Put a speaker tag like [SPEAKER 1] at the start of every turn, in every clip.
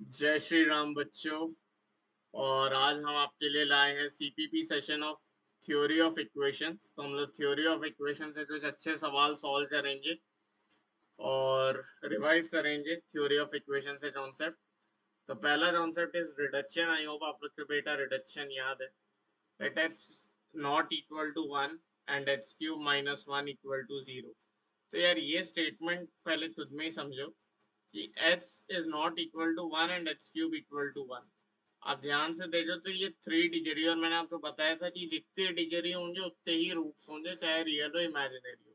[SPEAKER 1] जय श्री राम बच्चों। और आज हम आपके लिए लाए हैं CPP session of theory of equations. तो हम लोग थ्योरी ऑफ इक्वेशन से कुछ अच्छे सवाल सॉल्व करेंगे और रिवाइज करेंगे थ्योरी ऑफ इक्वेशन से कॉन्सेप्ट। तो पहला concept is reduction. I hope आप लोग को बेटा रिडक्शन याद है। Let X not equal to 1 and X cube minus 1 equal to 0। तो यार ये स्टेटमेंट पहले खुद में ही समझो कि x is not equal to 1 and x cube equal to 1। आप ध्यान से देखो तो ये 3 डिग्री, और मैंने आपको बताया था कि जितने डिग्री होंगे उतने ही रूट्स होंगे, चाहे रियल हो इमेजिनरी हो।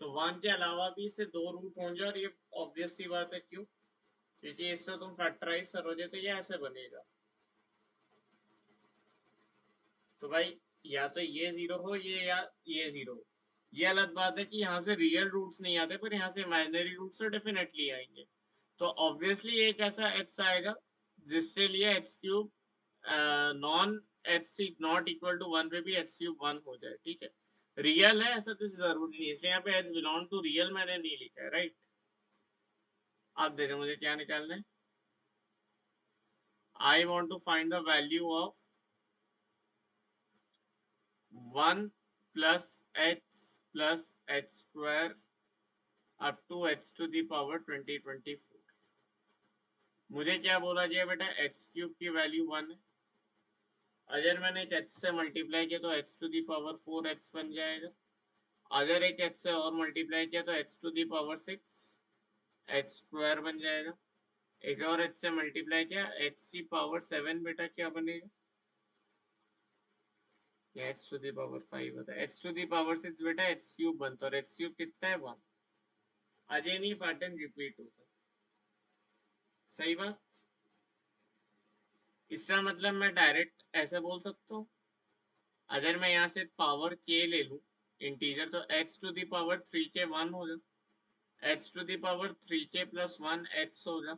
[SPEAKER 1] तो 1 के अलावा भी इससे 2 रूट होंगे, और ये ऑब्वियस सी बात है। क्यों? क्योंकि इससे तुम फैक्टराइज करोगे तो ये ऐसे बनेगा। तो भाई या तो ये 0 हो ये, या ये 0 हो। ये अलग बात है कि यहाँ से रियल रूट्स नहीं आते, पर यहाँ से इमेजिनरी रूट्स तो डेफिनेटली आएंगे। तो ऑब्वियसली एक ऐसा x आएगा जिससे लिए X cube non H not equal to 1 पे भी एक्स क्यूब 1 हो जाए। ठीक है, रियल है ऐसा कुछ जरूरी नहीं है, इसलिए यहाँ पे एच बिलोंग टू रियल मैंने नहीं लिखा है। राइट, आप देखो मुझे क्या निकालना है। I want to find the value of 1 plus H square up to H to the power 2024। मुझे क्या बोला गया बेटा, एक्स क्यूब की वैल्यू 1 है। अगर मैंने एक h से मल्टीप्लाई किया तो h to the power 4x बन जाएगा। अगर एक h से और मल्टीप्लाई किया तो h to the power 6 h square बन जाएगा। एक और h से मल्टीप्लाई किया h की पावर 7 बेटा क्या बनेगा, या h टू दी पावर 5 होता है। h टू दी पावर 6 बेटा h क्यूब बनता है, और h क्यूब कितना है 1। अगेन ही पैटर्न रिपीट होता है। सही बात। इसका मतलब मैं डायरेक्ट ऐसे बोल सकता हूँ, अगर मैं यहाँ से पावर k ले लूँ इंटीजर, तो h to the power 3k 1 होगा, h to the power 3k plus 1 h होगा,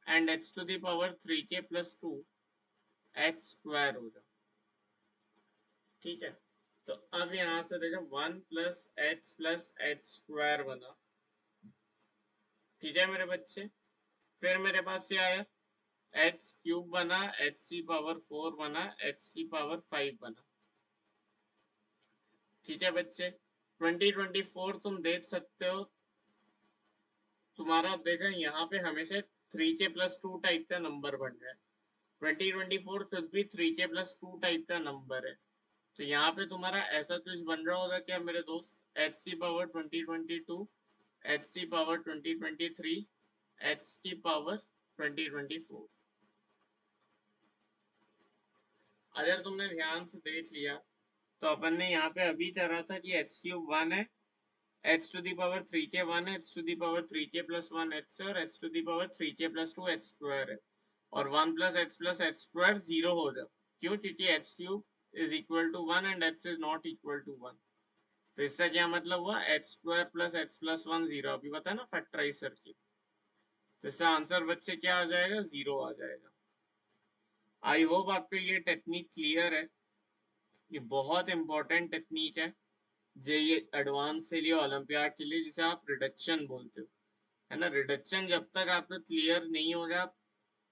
[SPEAKER 1] and h to the power 3k plus 2 h square होगा। ठीक है, तो अब यहाँ से देखो 1 प्लस एच स्क्वायर बना। ठीक है मेरे बच्चे, फिर मेरे पास ये आया एच क्यूब बना, एच सी पावर 4 बना, एच सी पावर 5 बना। ठीक है बच्चे, 2024 तुम देख सकते हो। तुम्हारा देखा यहाँ पे हमेशा 3k प्लस 2 टाइप का नंबर बन रहा है। 2024 खुद भी 3k प्लस 2 टाइप का नंबर है। तो यहाँ पे तुम्हारा ऐसा कुछ बन रहा होगा क्या मेरे दोस्त, एच सी पावर 2022, एच सी पावर 2023, एच की पावर 2024। अगर तुमने ध्यान से देख लिया तो अपन ने यहाँ पे अभी करा था कि एच क्यूब 1 है, H to the power 3k 1 है, H to the power 3k plus 1 H है, और H to the power 3k plus 2 H square है। और 1 प्लस एच स्क्वायर 0 हो जाए। क्यों? क्योंकि H cube is equal to 1 and H is not equal to 1। तो इसका क्या मतलब हुआ, एच स्क्वायर प्लस 1 0। अभी बताया ना फैक्टराइज सर्किट। तो इसका आंसर बच्चे क्या आ जाएगा, 0 आ जाएगा। आई होप आपको ये टेक्निक क्लियर है। ये बहुत इंपॉर्टेंट टेक्निक है जो ये एडवांस से लिए ओलंपियाड के लिए, जिसे आप रिडक्शन बोलते हो, है ना। रिडक्शन जब तक आपको क्लियर नहीं होगा, आप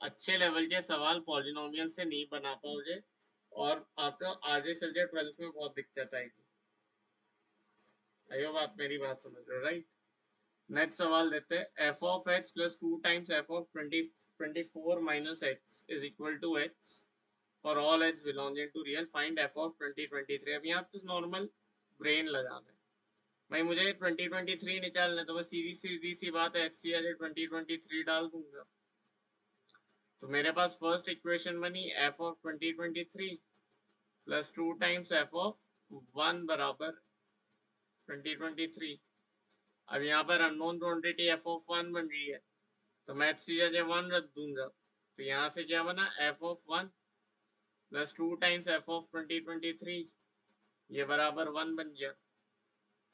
[SPEAKER 1] अच्छे लेवल के सवाल पॉलिनोमियल से नहीं बना पाओगे, और आपको आगे चल के 12th में बहुत दिक्कत आएगी। आई होप आप मेरी बात समझ रहे हो। राइट, नेक्स्ट सवाल देते हैं। F of X plus 2 times F of 24 minus X is equal to X for all X belonging to real, find F of 2023। अब यहाँ पे नॉर्मल ब्रेन लगाना है। भाई मुझे 2023 निकालना है, तो मैं सीधी सीधी सी बात है, एच सी 2023 डाल दूंगा। तो मेरे पास फर्स्ट इक्वेशन बनी F of 2023 plus 2 times F of 1 बराबर 2023। अब यहाँ पर अननोन क्वांटिटी एफ ऑफ 1 बन रही है, तो मैं एच की जगह 1 रख दूंगा। तो यहाँ से क्या बना, F of 1 plus 2 times F of 2023, ये बराबर 1 बन गया।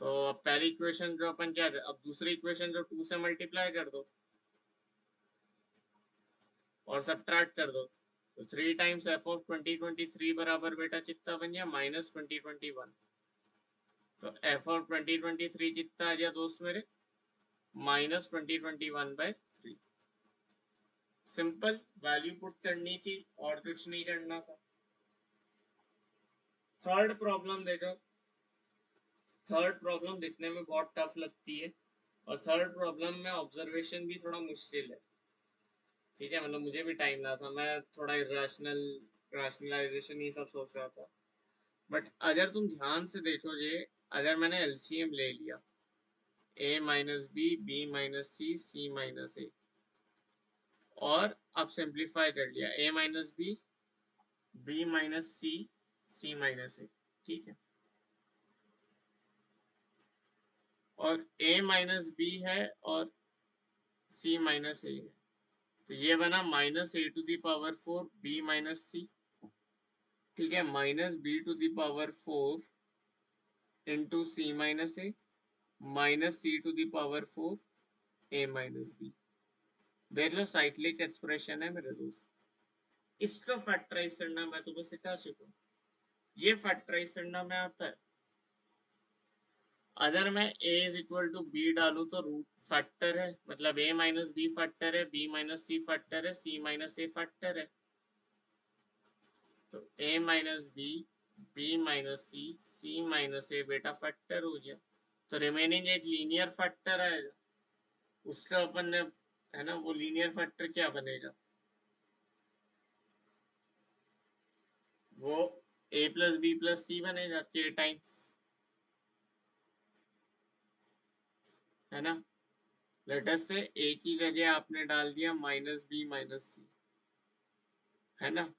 [SPEAKER 1] तो अब पहली इक्वेशन जो अपन क्या है, अब दूसरी इक्वेशन जो 2 से मल्टीप्लाई कर दो और सब्ट्रैक्ट कर दो। तो 3 टाइम्स एफ ऑफ 2023 बराबर बेटा कितना बन गया, माइनस 2021। तो एफ ऑफ 2023 कितना आ गया दोस्त मेरे, माइनस 2021/3। सिंपल वैल्यू पुट करनी थी और कुछ नहीं करना था। थर्ड प्रॉब्लम देखो, थर्ड प्रॉब्लम दिखने में बहुत टफ लगती है और थर्ड प्रॉब्लम में ऑब्जर्वेशन भी थोड़ा मुश्किल है, ठीक है, मतलब मुझे भी टाइम लगा था, मैं थोड़ा रैशनलाइजेशन ये सब सोच रहा था। बट अगर तुम ध्यान से देखोगे, अगर मैंने एलसीएम ले लिया a minus B, B minus C, C minus A, और अब सिंप्लीफाई कर लिया a minus B, B minus C, C minus A, ठीक है, और a माइनस बी है और c माइनस ए है, तो ये बना minus A to the power 4 B minus C, ठीक है, minus B to the power 4 into C minus A, minus C to the power 4 A minus B. देख लो साइक्लिक एक्सप्रेशन है मेरे दोस्त, इसको फैक्टराइज करना मैं तुम्हें सिखा चुका हूँ, ये फैक्टराइज करना में आता है। अगर मैं a is equal to B डालू तो रूट फैक्टर है, मतलब a माइनस बी फैक्टर है, b माइनस सी फैक्टर है, c माइनस ए फैक्टर है, तो a minus B, b minus C, c minus A बेटा फैक्टर हो गया, तो रिमेनिंग एक लीनियर फैक्टर आएगा, उसका अपन ने, है ना, वो लीनियर फैक्टर क्या बनेगा, वो a प्लस बी प्लस सी बनेगा k टाइम्स, है ना। लेटस से a की जगह आपने डाल दिया माइनस बी माइनस सी, है ना,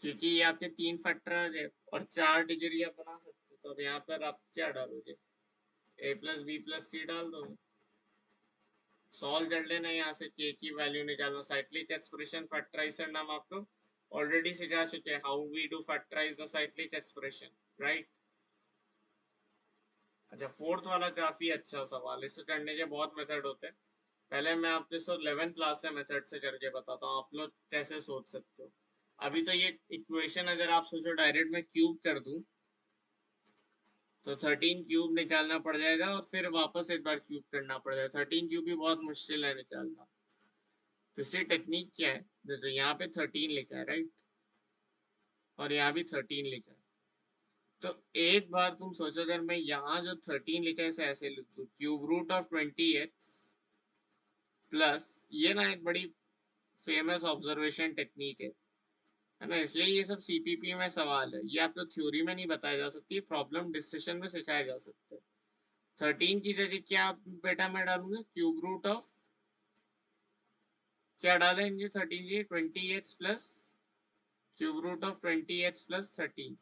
[SPEAKER 1] क्योंकि ये आपके 3 फैक्टर आ गए और 4 डिग्री आप बना सकते हो, तो अब यहाँ पर आप क्या डालोगे, a प्लस बी प्लस सी डाल दोगे, सॉल्व कर लेना, यहाँ से k की वैल्यू निकालना, साइक्लिक एक्सप्रेशन फैक्टराइज करना हम आपको ऑलरेडी सिखा चुके हैं, how we do factorise the cyclic expression, right. अच्छा, फोर्थ वाला काफी अच्छा सवाल, इसे करने के बहुत मेथड होते हैं, पहले मैं आपको इसको 11th क्लास से मेथड से करके बताता हूँ, आप लोग कैसे सोच सकते हो। अभी तो ये इक्वेशन अगर आप सोचो डायरेक्ट मैं क्यूब कर दूं तो 13 क्यूब निकालना पड़ जाएगा और फिर वापस एक बार क्यूब करना पड़ जाएगा, 13 क्यूब भी बहुत मुश्किल है निकालना। तो इसकी टेक्निक क्या है, देखो यहाँ पे 13 लिखा है, राइट, और यहाँ भी 13 लिखा है, तो एक बार तुम सोचो अगर मैं यहाँ जो 13 लिखा है इसे ऐसे लिख दूं, cube root of 20x plus, ये ना एक बड़ी फेमस ऑब्जर्वेशन टेक्निक है ना, इसलिए ये सब सीपीपी में सवाल है, ये आपको थ्योरी में नहीं बताया जा सकती, प्रॉब्लम डिस्कशन में सिखाया जा सकता है। 13 की जगह क्या बेटा मैं डालूंगा, क्यूब रूट ऑफ, क्या डालेंगे 13 की, 20x plus cube root of 20x प्लस 13,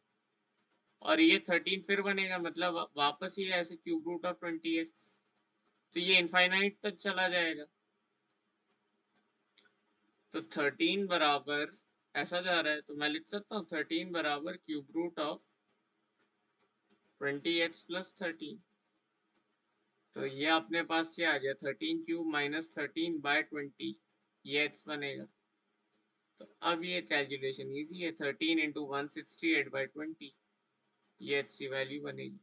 [SPEAKER 1] और ये 13 फिर बनेगा, मतलब वापस ही ऐसे क्यूब रूट ऑफ 20x, तो ये इनफाइनाइट तक चला जाएगा, तो 13 बराबर ऐसा जा रहा है, तो मैं लिख सकता हूँ 13 बराबर क्यूब रूट ऑफ 20x प्लस 13, तो ये अपने पास क्या आ गया, 13 क्यूब माइनस 13 बाय 20, ये x बनेगा, तो अब ये कैलकुलेशन इजी है, 13 इंटू 168 बाई 20, ये h की वैल्यू बनेगी।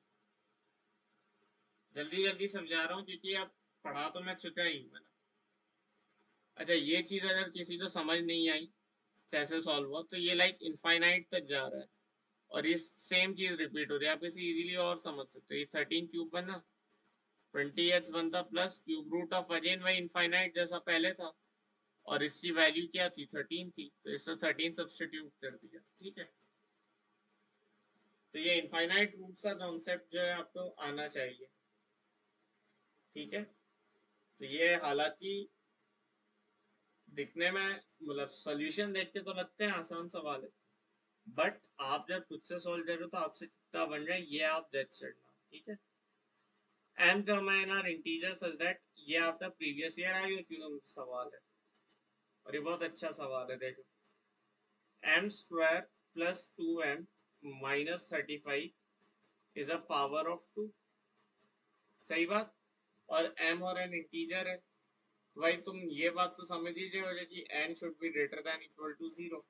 [SPEAKER 1] जल्दी जल्दी समझा रहा हूँ क्योंकि अब पढ़ा तो मैं चुका ही हूँ। अच्छा, ये चीज अगर किसी को समझ नहीं आई कैसे सॉल्व हुआ, तो ये लाइक इनफाइनाइट तक जा रहा है और ये सेम चीज रिपीट हो रही है, आप इसे इजीली और समझ सकते हो, ये 13 क्यूब बना, 20x बनता plus cube root of again वही इनफाइनाइट जैसा पहले था, और इसकी वैल्यू क्या थी, 13 थी, तो इसमें 13 सब्स्टिट्यूट कर दिया, ठीक है। तो ये इनफाइनाइट रूट सा कॉन्सेप्ट जो है आपको आना चाहिए, ठीक है। तो ये हालांकि दिखने में, मतलब सॉल्यूशन देख के तो लगते हैं आसान सवाल है, बट आप जब खुद से सॉल्व करो तो आपसे कितना बन रहा है ये आप जज करना, ठीक है। m कम है ना इंटीजर सच दैट, ये आपका प्रीवियस ईयर आईओ सवाल है और ये बहुत अच्छा सवाल है, देखो m square plus 2m minus 35 is a power of 2, सही बात, और m और n इंटीजर है, भाई तुम ये बात तो समझ ही गए कि n should be greater than equal to 0।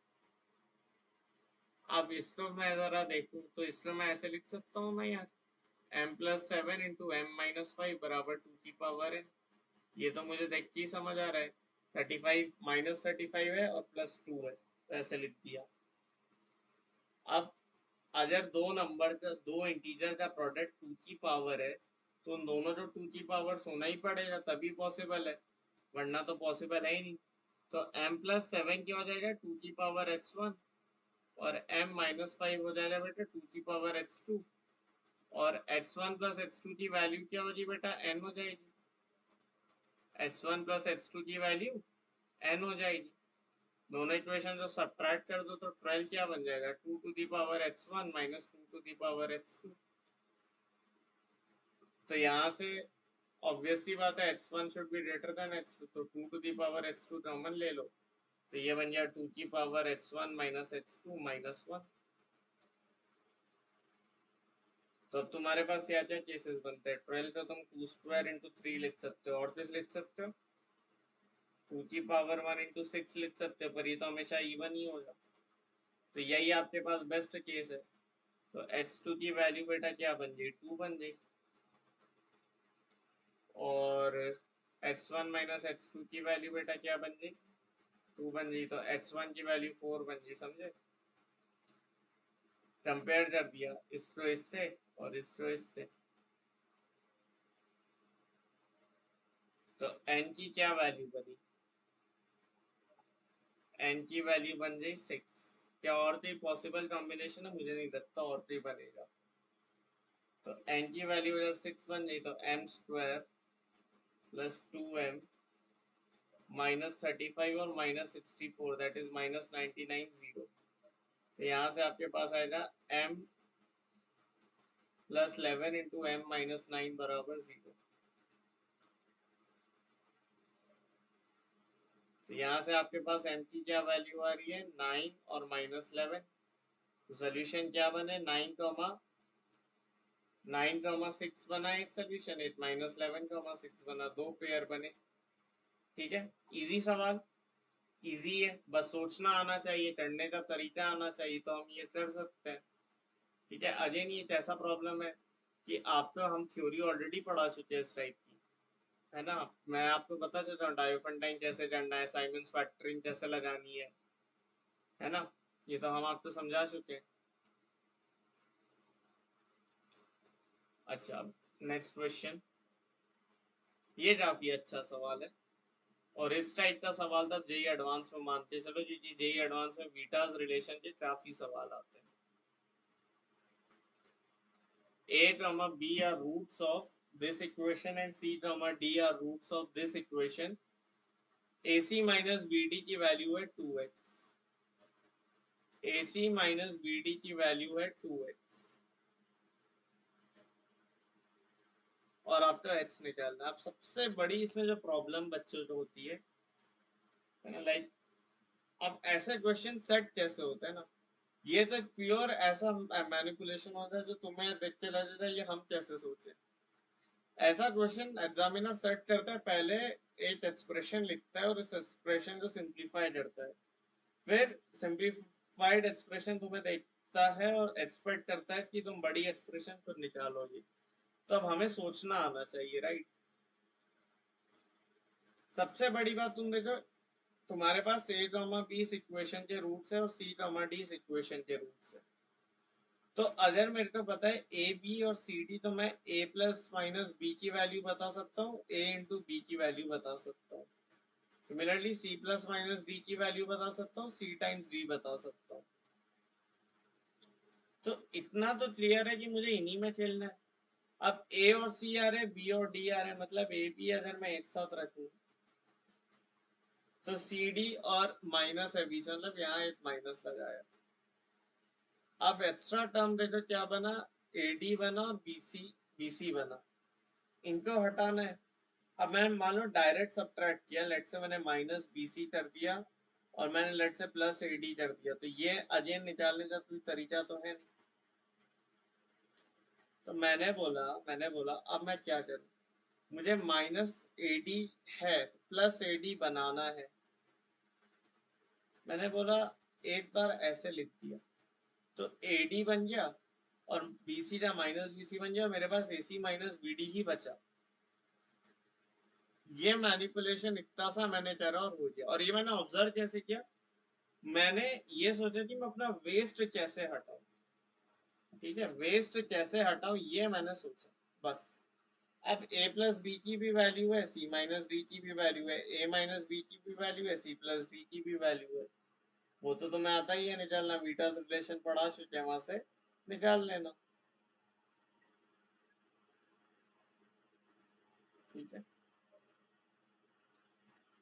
[SPEAKER 1] अब इसको मैं जरा देखूं तो इसको मैं ऐसे लिख सकता हूँ मैं यार, m plus 7 into m minus 5 बराबर 2 की पावर n, ये तो मुझे देख के ही समझ आ रहा है, 35 -35 है और +2 है, तो ऐसे लिख दिया। अब अगर दो नंबर का, दो इंटीजर का प्रोडक्ट 2 की पावर है, तो उन दोनों जो 2 की पावर होना ही पड़ेगा, तभी पॉसिबल है, वरना तो पॉसिबल है ही नहीं। तो m+7 क्या हो जाएगा, 2 की पावर x1, और m-5 हो जाएगा बेटा 2 की पावर x2, और x1 + x2 की वैल्यू क्या होगी बेटा, n हो जाएगी। x1 + x2 की वैल्यू n हो जाएगी। दोनों इक्वेशन जो सब्ट्रैक्ट कर दो तो 12 क्या बन जाएगा, 2 to the power x1 - 2 to the power x2। तो यहाँ से ऑब्वियस सी बात है x1 should be greater then x2, तो 2 to the power x2 common ले लो, तो ये बन गया 2 की पावर x1 - x2 -1। तो अब तुम्हारे पास क्या क्या केसेस बनते हैं, 12 को तुम 2² × 3 लिख सकते हो, और कुछ लिख सकते हो, 2 की पावर 1 × 6 लिख सकते हो, पर ये तो हमेशा इवन ही होगा, तो यही आपके पास बेस्ट केस है। तो x2 की वैल्यू बेटा क्या बन जाएगी, 2 बन जाएगी, और x1 - x2 की वैल्यू बेटा क्या बन जाएगी, 2 बन जाएगी, तो x1 की वैल्यू 4 बन जाएगी, समझे। कंपेयर कर दिया इसको इससे और इसको इससे, तो n की क्या वैल्यू बनी, n की वैल्यू बन जाए 6। क्या और कोई पॉसिबल कॉम्बिनेशन है, मुझे नहीं लगता और कोई बनेगा। तो n की वैल्यू अगर 6 बन जाए तो m² + 2m -35 और -64, दैट इज -99 0। तो यहाँ से आपके पास आएगा m + 11 × m - 9 बराबर 0। तो यहाँ से आपके पास m की क्या वैल्यू आ रही है, 9 और -11। तो सोल्यूशन क्या बने, 9,6 बना एक सोल्यूशन, एक -11,6 बना, दो पेयर बने। ठीक है, इजी सवाल, इजी है, बस सोचना आना चाहिए, करने का तरीका आना चाहिए, तो हम ये कर सकते हैं। ठीक है, अगेन ये एक ऐसा प्रॉब्लम है कि आपको हम थ्योरी ऑलरेडी पढ़ा चुके हैं इस टाइप की, है ना। मैं आपको बता चुका हूँ डायोफेंटाइन कैसे करना है, साइमंस फैक्टरिंग कैसे लगानी है ना, ये तो हम आपको समझा चुके हैं। अच्छा, नेक्स्ट क्वेश्चन, ये काफी अच्छा सवाल है, और इस टाइप का सवाल तब जेई एडवांस में मानते चलो, क्योंकि जेई एडवांस में बीटाज रिलेशन के काफी सवाल आते हैं। a, b are roots of this equation and c, d are roots of this equation। ac - bd की वैल्यू है 2x, ac - bd की वैल्यू है 2x, और आपका x निकालना। अब सबसे बड़ी इसमें जो प्रॉब्लम बच्चों को होती है, लाइक अब ऐसे क्वेश्चन सेट कैसे होते हैं ना, ये तो प्योर ऐसा मैनिपुलेशन होता है जो तुम्हें देख के लग जाता है ये हम कैसे सोचे। ऐसा क्वेश्चन एग्जामिनर सेट करता है, पहले एक एक्सप्रेशन लिखता है और उस एक्सप्रेशन को सिंप्लीफाई करता है, फिर सिंप्लीफाइड एक्सप्रेशन तुम्हें देखता है और एक्सपेक्ट करता है कि तुम बड़ी एक्सप्रेशन खुद निकालोगे। तो अब हमें सोचना आना चाहिए, राइट। सबसे बड़ी बात तुम देखो, तुम्हारे पास a, b इस इक्वेशन के रूट्स है और c, d इस इक्वेशन के रूट्स है। तो अगर मेरे को पता है ए बी और सी डी, तो मैं a ± b की वैल्यू बता सकता हूँ, a × b की वैल्यू बता सकता हूँ। सिमिलरली c ± d की वैल्यू बता सकता हूँ, c × d बता सकता हूँ। तो इतना तो क्लियर है कि मुझे इन्हीं में खेलना है। अब a और c आ रहे, b और d आ रहे, मतलब a b अगर मैं एक साथ रखूं तो सी डी और माइनस है बीच, मतलब यहाँ एक माइनस लगाया। अब एक्स्ट्रा टर्म देखो क्या बना, AD बना और BC बना, इनको हटाना है। अब मैंने मान लो डायरेक्ट सब्ट्रैक्ट किया, लेट से मैंने -BC कर दिया और मैंने लेट से +AD कर दिया, तो ये अगेन निकालने का कोई तरीका तो है नहीं। तो मैंने बोला अब मैं क्या करूं, मुझे -AD है, +AD बनाना है। मैंने बोला एक बार ऐसे लिख दिया, तो AD बन गया और BC का -BC बन गया, मेरे पास AC - BD ही बचा। ये मैनिपुलेशन इतना सा मैंने करा और हो गया। और ये मैंने ऑब्जर्व कैसे किया, मैंने ये सोचा कि मैं अपना वेस्ट कैसे हटाऊं, ठीक है, वेस्ट कैसे हटाऊं ये मैंने सोचा बस। अब a प्लस बी की भी वैल्यू है, c माइनस डी की भी वैल्यू है, a माइनस बी की भी वैल्यू है, c प्लस डी की भी वैल्यू है। वो तो तुम्हें आता ही है निकालना, बीटास रिलेशन पढ़ा चुके हैं, वहां से निकाल लेना, ठीक है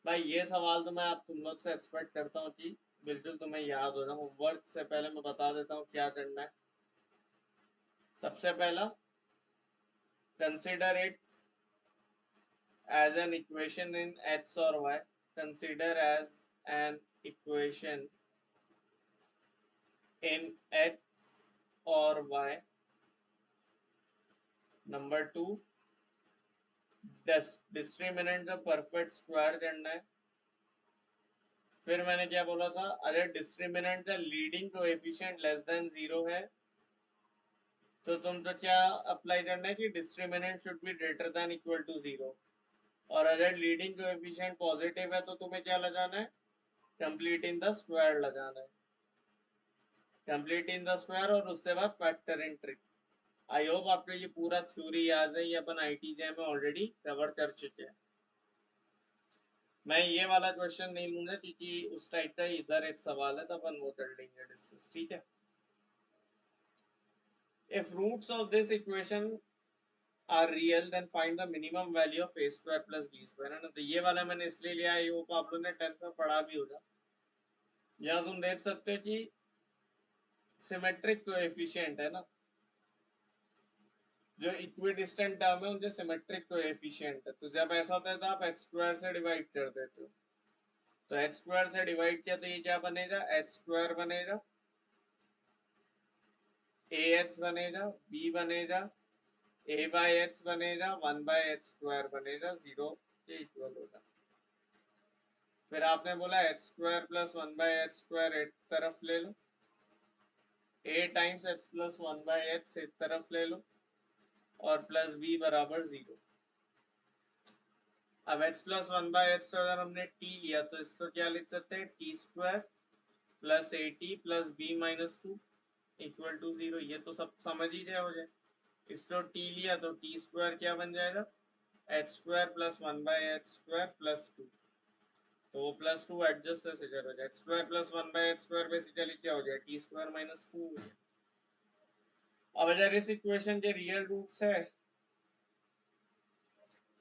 [SPEAKER 1] भाई। ये सवाल तो मैं आप तुम लोग से एक्सपेक्ट करता हूँ कि बिल्कुल तुम्हें याद हो रहा। होमवर्क से पहले मैं बता देता हूँ क्या करना है। सबसे पहला, consider it as an equation in x or y. Consider as an equation in x or y. Number two, discriminant का परफेक्ट स्क्वायर करना है। फिर मैंने क्या बोला था, अगर डिस्क्रिमिनेंट का लीडिंग कोएफिशिएंट लेस देन 0 है तो तुम तो क्या अप्लाई करना है कि discriminant should be greater than equal to 0। और अगर लीडिंग कोएफिशिएंट पॉजिटिव है तो तुम्हें क्या लगाना है, कंप्लीट इन द स्क्वायर लगाना है, कंप्लीट इन द स्क्वायर और उससे बाद factor in trick. I hope आपको ये पूरा थ्योरी याद है, ये अपन आईटीजे में ऑलरेडी कवर कर चुके हैं। मैं ये वाला क्वेश्चन नहीं लूंगा क्योंकि उस टाइप का इधर एक सवाल है तो अपन वो कर लेंगे डिस्कस, ठीक है। If roots of this equation are real then find the minimum value of a square plus b square, है ना। तो ये वाला मैंने इसलिए लिया, आई होप आप लोगों ने 10th में पढ़ा भी होगा। यहाँ तुम देख सकते हो कि सिमेट्रिक कोएफिशिएंट है ना, जो इक्विडिस्टेंट टर्म है उनके सिमेट्रिक कोएफिशिएंट है। तो जब ऐसा होता है तो आप एक्स स्क्वायर से डिवाइड कर देते हो, तो एक्स स्क्वायर से डिवाइड किया तो ये क्या बनेगा, एक्स स्क्वायर बनेगा, ए एक्स बनेगा, बी बनेगा, ए बाई एक्स बनेगा, 1/x स्क्वायर बनेगा, 0 के इक्वल होगा। फिर आपने बोला x square plus 1/x square एक तरफ ले लो, a times x plus 1/x एक तरफ ले लो, और प्लस b बराबर 0। अब x प्लस 1/x अगर हमने t लिया तो इसको क्या लिख सकते हैं, T square plus A T plus B minus 2 equal to 0। ये तो सब समझ ही गया हो जाए। इसको t लिया तो टी स्क्वायर क्या बन जाएगा, x square plus 1/x square plus 2, तो वो प्लस 2 एडजस्ट ऐसे करोगे, x square plus 1/x square basically क्या हो जाए, टी स्क्वायर माइनस 2। अब अगर इस इक्वेशन के रियल रूट्स है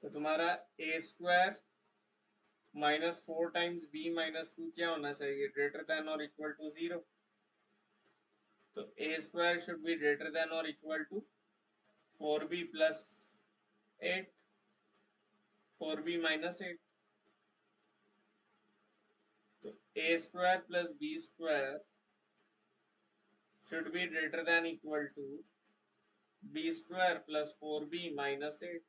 [SPEAKER 1] तो तुम्हारा A square minus 4 times B minus 2 क्या होना चाहिए, ग्रेटर देन और इक्वल टू 0। तो A square should be greater than और equal to 4b plus 8, 4b minus 8। तो A square plus B square should be greater than equal to b square plus 4b minus 8।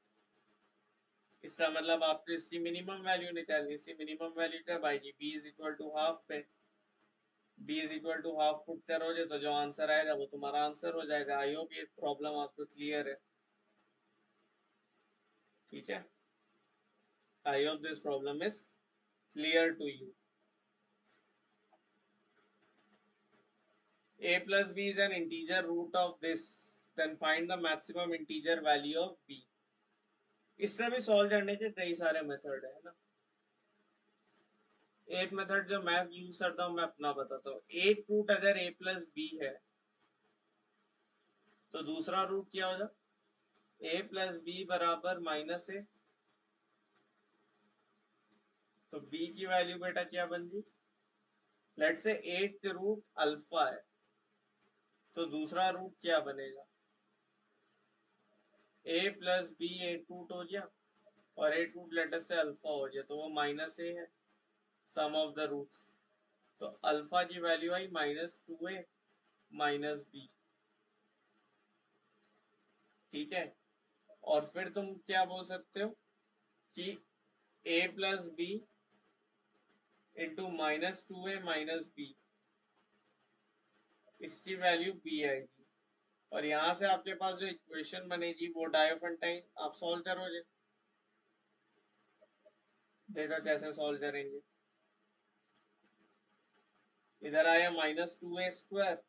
[SPEAKER 1] इसका मतलब आपको इसकी minimum value निकालनी, इसकी minimum value कब आएगी, b is equal to half पे, b is equal to half put करोगे तो जो आंसर आएगा वो तुम्हारा आंसर हो जाएगा। आई होप ये प्रॉब्लम आपको क्लियर है, ठीक है। I hope this problem is clear to you. a plus b is an integer root of this, then find the maximum integer value of b। इससे भी सॉल्व करने के कई सारे मेथड है ना। एक मेथड जो मैं यूज करता हूँ मैं अपना बताता हूँ। एक रूट अगर a प्लस बी है तो दूसरा रूट क्या होगा, a प्लस बी बराबर माइनस ए, तो b की वैल्यू बेटा क्या बन गई, लेट से एक रूट अल्फा है तो दूसरा रूट क्या बनेगा, a plus B A root हो गया और ए रूट लेटर से अल्फा हो गया तो वो माइनस ए है, सम ऑफ द रूट्स। तो अल्फा की वैल्यू आई -2a माइनस बी, ठीक है। और फिर तुम क्या बोल सकते हो कि a plus B into -2a minus B, इसकी वैल्यू b आएगी। और यहाँ से आपके पास जो इक्वेशन बनेगी वो डायोफंटाइन आप सॉल्व करोगे, देखो कैसे सॉल्व करेंगे। इधर आया -2a² -ab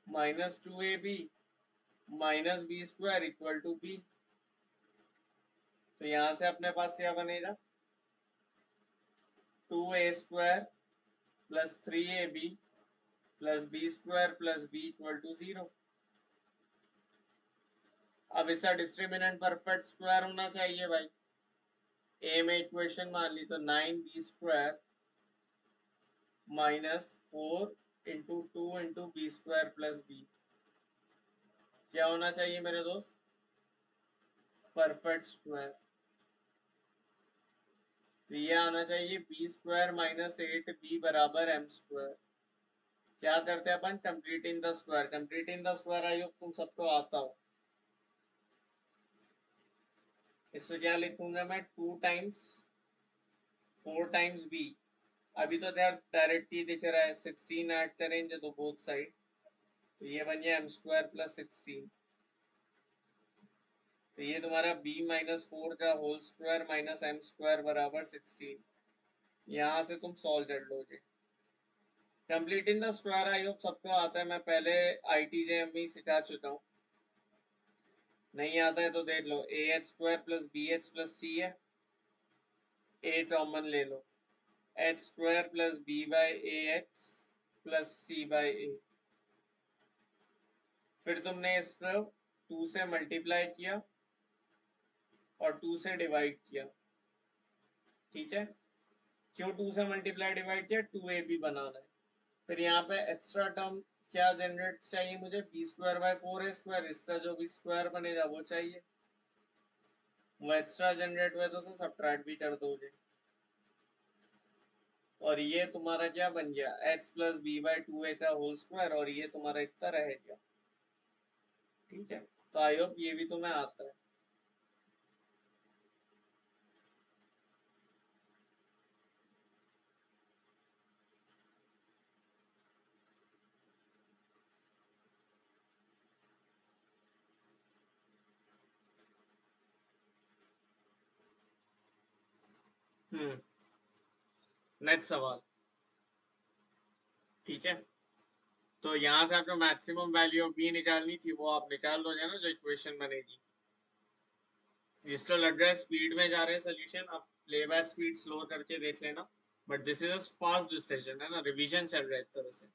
[SPEAKER 1] -2ab -b² = b। तो यहां से अपने पास क्या बनेगा, 2a² + 3ab + b² + b = 0। अब इसका डिस्क्रिमिनेंट परफेक्ट स्क्वायर होना चाहिए भाई। ए में इक्वेशन मान ली तो 9b² -4 × 2 × b² + b क्या होना चाहिए मेरे दोस्त, परफेक्ट स्क्वायर। तो ये आना चाहिए b² - 8b = m²। क्या करते हैं अपन, complete in the square. Complete in the square I hope तुम सबको आता हो। इसको क्या लिखूंगा मैं, 2 × 4 × b। अभी तो यार डायरेक्ट ही दिख रहा है, 16 ऐड करेंगे तो बोथ साइड, तो ये बन गया m² + 16। तो ये तुम्हारा b - 4 का होल स्क्वायर -m² = 16। यहाँ से तुम सॉल्व कर लोगे। Complete in the square I hope सबको आता है, मैं पहले ITJME सिखा चुका हूँ। नहीं आता है तो देख लो, AH² + BH + C है, a कॉमन ले लो, h² + b/ax + c/a। फिर तुमने इसको 2 से मल्टीप्लाई किया और 2 से डिवाइड किया, ठीक है। क्यों 2 से मल्टीप्लाई डिवाइड किया, 2ab बनाना है। फिर यहाँ पे एक्स्ट्रा टर्म क्या जनरेट चाहिए मुझे, b²/4a²। इसका जो भी स्क्वायर बनेगा वो चाहिए, वो एक्स्ट्रा जनरेट हुआ तो उसे सब्ट्रैक्ट भी कर दोगे। और ये तुम्हारा क्या बन गया, x + b/2a का होल स्क्वायर, और ये तुम्हारा इतना रहेगा, ठीक है। तो आई होप ये भी तुम्हें आता है। नेक्स्ट सवाल, ठीक है। तो यहाँ से आपको मैक्सिमम वैल्यू ऑफ बी निकालनी थी, वो आप निकाल दोगे ना जो इक्वेशन बनेगी। जिसको लग रहा है स्पीड में जा रहे हैं सोल्यूशन, आप प्लेबैक स्पीड स्लो करके देख लेना, but this is a fast discussion है ना, रिवीजन चल रहा है एक तरह से।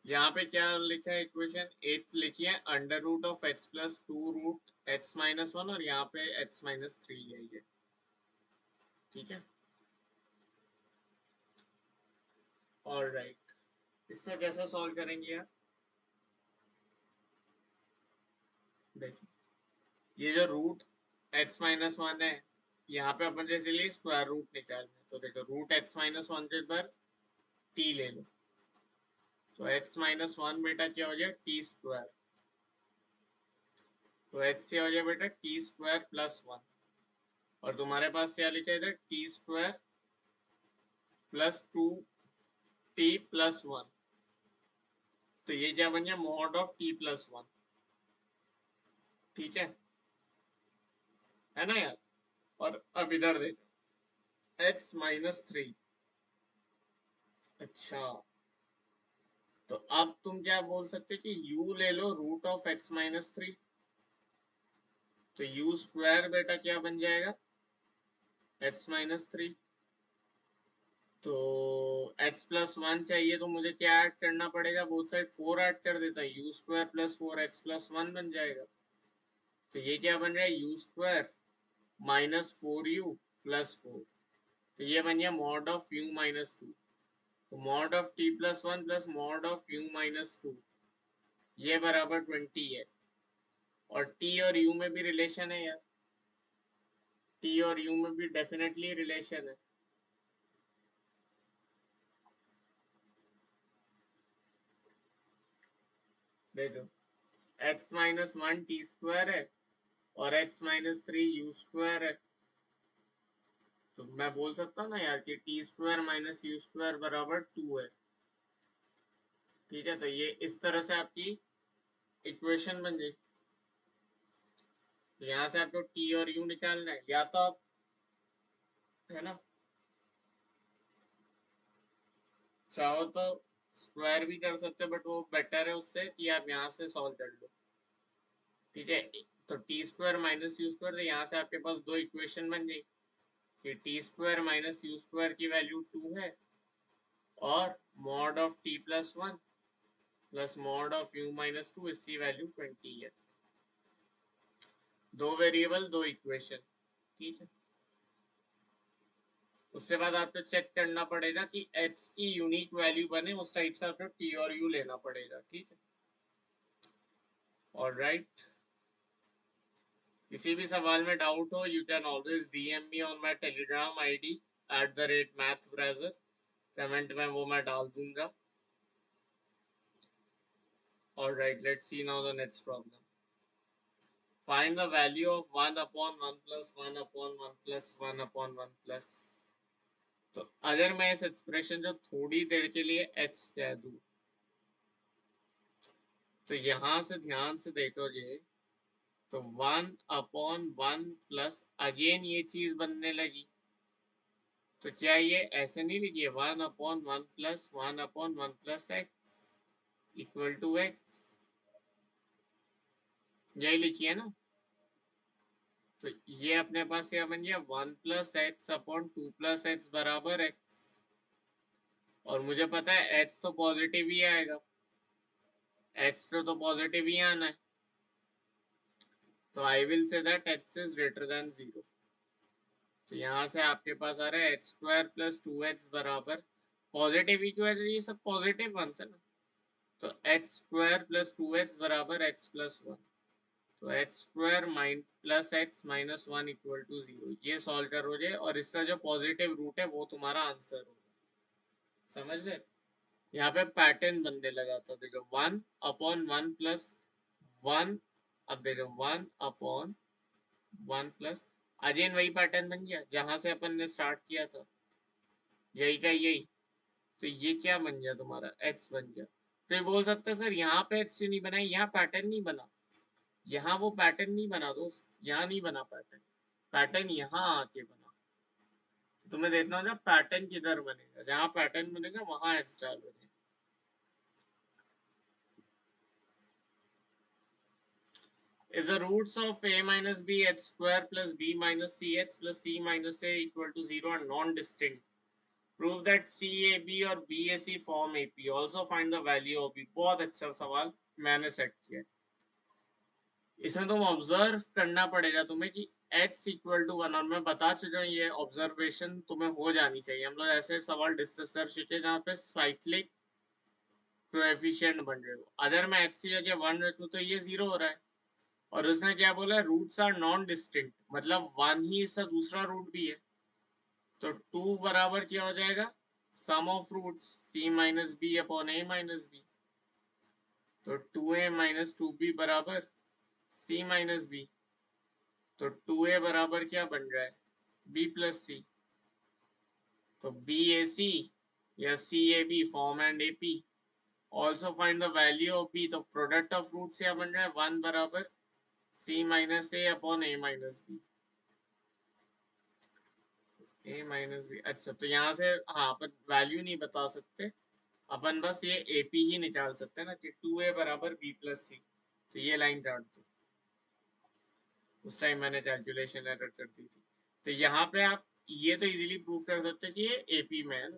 [SPEAKER 1] यहाँ पे क्या लिखा है, इक्वेशन 8 लिखी है, √(x + 2√x - 1) और यहाँ पे x - 3 है ये, ठीक है। ऑलराइट, इसको कैसे सॉल्व करेंगे यार, देखिए ये जो √x - 1 है, यहाँ पे अपन जैसे लिए स्क्वायर रूट निकालना, तो देखो √x - 1 के पर t ले लो, तो x - 1 बेटा क्या हो जाए, t²। तो x से हो जाए बेटा t² + 1, और तुम्हारे पास क्या लिखा है इधर, t² + 2t + 1। तो ये क्या बन गया, mod of t + 1, ठीक है ना यार। और अब इधर देखो x - 3, अच्छा तो अब तुम क्या बोल सकते कि u ले लो √(x - 3), तो u² बेटा क्या बन जाएगा, x - 3। तो x + 1 चाहिए तो मुझे क्या ऐड करना पड़ेगा, बोथ साइड 4 ऐड कर देता है, u² + 4x + 1 बन जाएगा। तो ये क्या बन रहा है, u² - 4u + 4, तो ये बन गया mod of u - 2। तो mod of t + 1 + mod of u - 2 ये बराबर 20 है। और t और u में भी रिलेशन है यार, t और u में भी डेफिनेटली रिलेशन है। देखो x - 1 t² है और x - 3 u² है, तो मैं बोल सकता हूँ ना यार कि t² - u² = 2 है, ठीक है। तो ये इस तरह से आपकी इक्वेशन बन जाएगी। तो यहाँ से आपको टी और यू निकालना है, या तो आप, है ना, चाहो तो स्क्वायर भी कर सकते हो, बट वो बेटर है उससे कि आप यहाँ से सॉल्व कर लो। ठीक है, तो T square minus you square, तो यहाँ से आपके पास दो इक्वेशन बन गई कि T square minus you square की वैल्यू 2 है, और mod of T plus 1 plus mod of you minus 2, इसकी वैल्यू 20 है। दो वेरिएबल दो इक्वेशन। ठीक है, उसके बाद आपको चेक करना पड़ेगा कि h की यूनिक वैल्यू बने, उस टाइप से आपको t और u लेना पड़ेगा। ठीक है, ऑलराइट। किसी भी सवाल में डाउट हो, you can always DM me on my Telegram ID @mathbrother। Comment में वो मैं डाल दूंगा। Alright, let's see now the next problem. Find the value of 1 upon 1 plus 1 upon 1 plus 1 upon 1 plus। तो अगर मैं इस एक्सप्रेशन जो थोड़ी देर के लिए h कह दूं, तो यहां से ध्यान से देखोगे तो 1 अपॉन 1 प्लस अगेन ये चीज बनने लगी। तो क्या ये ऐसे नहीं लिखिए 1 upon 1 plus 1 upon 1 plus X equal to X, यही लिखिए ना। तो ये अपने पास क्या बन गया 1 plus x upon 2 plus x बराबर एक्स, और मुझे पता है एक्स तो पॉजिटिव ही आएगा, एक्स तो पॉजिटिव ही आना है। तो I will say that x is greater than 0। तो यहाँ से आपके पास आ रहा है एक्स स्क्वायर प्लस 2x बराबर, पॉजिटिव ही क्यों है, ये सब पॉजिटिव वंस है ना। तो एक्स स्क्वायर प्लस 2x बराबर x प्लस 1। तो X square plus X minus 1 equal to 0। ये सॉल्व करोगे और इसका जो पॉजिटिव रूट है वो तुम्हारा आंसर होगा। समझ रहे, यहाँ पे पैटर्न बनने लगा था। देखो 1 अपॉन 1 प्लस 1, अब देखो 1 अपॉन 1 प्लस, अगेन वही पैटर्न बन गया जहां से अपन ने स्टार्ट किया था, यही का यही। तो ये क्या बन गया तुम्हारा x बन गया। तो ये बोल सकते हैं सर यहाँ पे x क्यों नहीं बना, यहाँ पैटर्न नहीं बना, यहाँ वो पैटर्न नहीं बना दोस्त, यहाँ नहीं बना पैटर्न, पैटर्न यहाँ आके बना। तो तुम्हें देखना होगा पैटर्न किधर बनेगा, जहाँ पैटर्न बनेगा वहां x डाल बनेगा। If the roots of a minus b x square plus b minus cx plus c minus a equal to 0 are non-distinct, prove that CAB और BAC form AP. Also find the value of B। बहुत अच्छा सवाल मैंने set किया। इसमें तुम observe करना पड़ेगा तुम्हें कि x इक्वल टू 1, और मैं बता चुका हूँ ये ऑब्जर्वेशन तुम्हें हो जानी चाहिए। हम लोग ऐसे सवाल डिस्कस कर चुके जहाँ पे साइक्लिक कोएफिशिएंट बन रहे हो। अगर मैं x की जगह 1 रखूँ तो ये 0 हो रहा है, और उसने क्या बोला रूट्स आर नॉन डिस्टिंक्ट, मतलब 1 ही इसका दूसरा रूट भी है। तो 2 बराबर क्या हो जाएगा sum of roots c minus B upon a minus B. तो 2a माइनस 2b बराबर c माइनस बी। तो 2a बराबर क्या बन रहा है b प्लस सी। तो BAC या CAB form and AP। Also find the value of B। तो प्रोडक्ट ऑफ रूट्स क्या बन रहा है 1 बराबर c minus a upon a minus B, a minus B. अच्छा, तो यहाँ से हाँ अपन वैल्यू नहीं बता सकते, अपन बस ये AP ही निकाल सकते हैं ना कि 2a बराबर b प्लस सी। तो ये लाइन काट दो, उस टाइम मैंने कैलकुलेशन एरर कर दी थी। तो यहाँ पे आप ये तो इजीली प्रूव कर सकते हैं कि ये AP में है ना।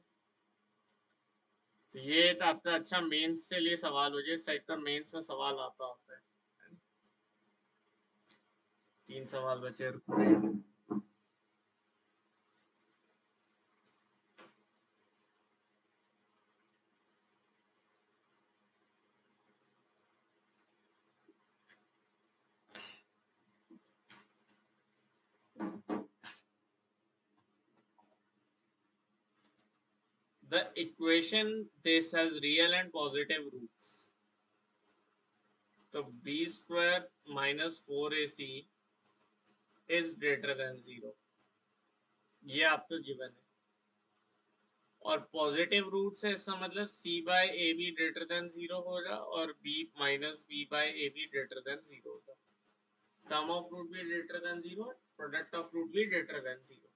[SPEAKER 1] तो ये तो आपका अच्छा मेंस से लिए सवाल हो जाए, इस टाइप का मेंस में सवाल आता होता है। 3 सवाल बचे। The equation this has real and positive roots। तो b square minus 4ac is greater than 0, ये आपको गिवन है। और पॉजिटिव रूट से इसका मतलब c by A B greater than 0 होगा और b minus b by A B greater than 0 होगा। सम ऑफ रूट भी greater than 0, product of root भी ग्रेटर देन 0।